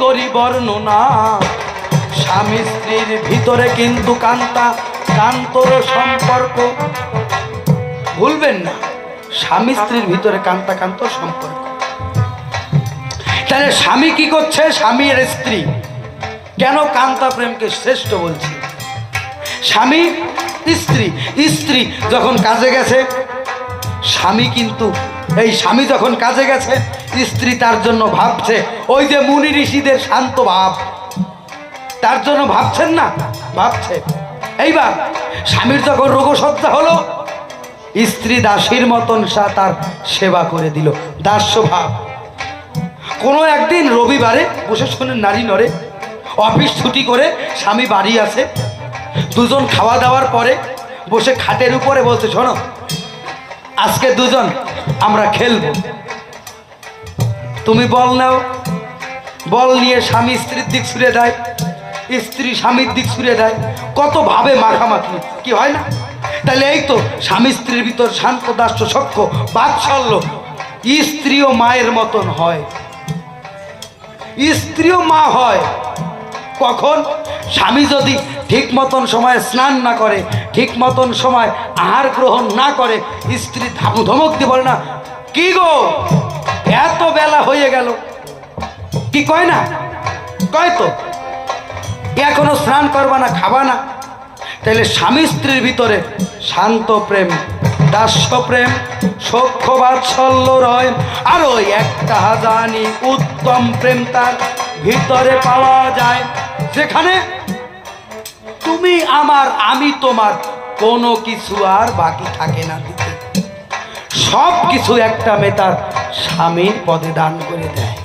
করি বর্ণনা। স্বামী স্ত্রীর ভিতরে কিন্তু কান্তা কান্তর সম্পর্ক, ভুলবেন না, স্বামী স্ত্রীর ভিতরে কান্তা কান্তর সম্পর্ক। তাহলে স্বামী কি করছে? স্বামীর স্ত্রী কেন কান্তা প্রেমকে শ্রেষ্ঠ বলছি? স্বামী স্ত্রী, স্ত্রী যখন কাজে গেছে, স্বামী কিন্তু এই স্বামী যখন কাজে গেছে, স্ত্রী তার জন্য ভাবছে, ওই যে মুনি ঋষিদের শান্ত ভাব, তার জন্য ভাবছেন না? ভাবছে। এইবার স্বামীর যখন রোগশয্যা হলো, স্ত্রী দাসীর মতন তার সেবা করে দিল, দাস্য ভাব। কোনো একদিন রবিবারে বসে শোনেন, নারী নরে, অফিস ছুটি করে স্বামী বাড়ি আছে, দুজন খাওয়া দাওয়ার পরে বসে খাটের উপরে বলছে, শোনো আজকে দুজন আমরা খেলবো, তুমি বল নাও। বল নিয়ে স্বামী স্ত্রীর দিক ছুড়ে দেয়, স্ত্রী স্বামীর দিক ছুড়ে দেয়, কত ভাবে মাখামাখি, কি হয় না? তাহলে এই তো স্বামী স্ত্রীর ভিতর শান্ত দাস্য সখ্য বাৎসল্য, স্ত্রীও মায়ের মতন হয়, স্ত্রীও মা হয়। কখন? স্বামী যদি ঠিক মতন সময় স্নান না করে, ঠিক মতন সময় আহার গ্রহণ না করে, স্ত্রী ধমক দিয়ে বলে না, কি গো এত বেলা হয়ে গেল, কি কয় না? কয় তো, এখনো স্নান করবা না, খাবা না। তাহলে স্বামী স্ত্রীর ভিতরে শান্ত প্রেম, দাস্য প্রেম, সখ্য বাৎসল্য রয়। আরো একটা জানি উত্তম প্রেম তার ভিতরে পাওয়া যায়, যেখানে তুমি আমার আমি তোমার কোনো কিছু আর বাকি থাকে না দিতে, সব কিছু একটা মেয়ে তার স্বামীর পদে দান করে দেয়।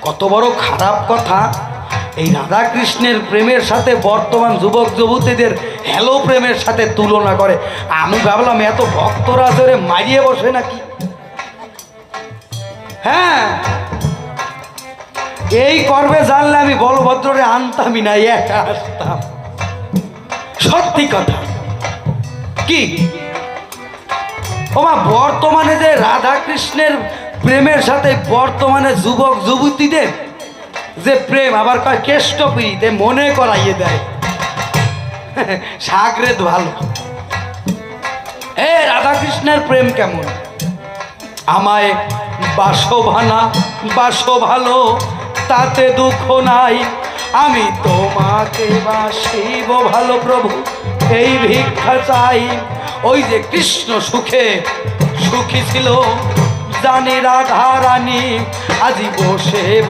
কত বড় খারাপ কথা! এই রাধা কৃষ্ণের প্রেমের সাথে বর্তমান যুবক যুবতীদের হ্যালো প্রেমের সাথে তুলনা করে। আমি ভাবলাম এত ভক্তরা ধরে মারিয়ে বসে নাকি। হ্যাঁ, এই করবে জানলে আমি বলভদ্রে আনতামই না, একা আসতাম। সত্যি কথা কি ওমা, বর্তমানে যে রাধা কৃষ্ণের প্রেমের সাথে বর্তমানে যুবক যুবতীদের যে প্রেম, আবার কয় কেষ্ট পিড়িতে মনে করাইয়ে দেয় সাগরেদ ভালো। এ রাধা কৃষ্ণের প্রেম কেমন? আমায় বাসভানা বাসো ভালো, তাতে দুঃখ নাই, আমি তোমাকে বাসিব ভালো প্রভু, এই ভিক্ষা চাই। ওই যে কৃষ্ণ সুখে সুখী ছিল, জানি রাধা রানী আজি বসে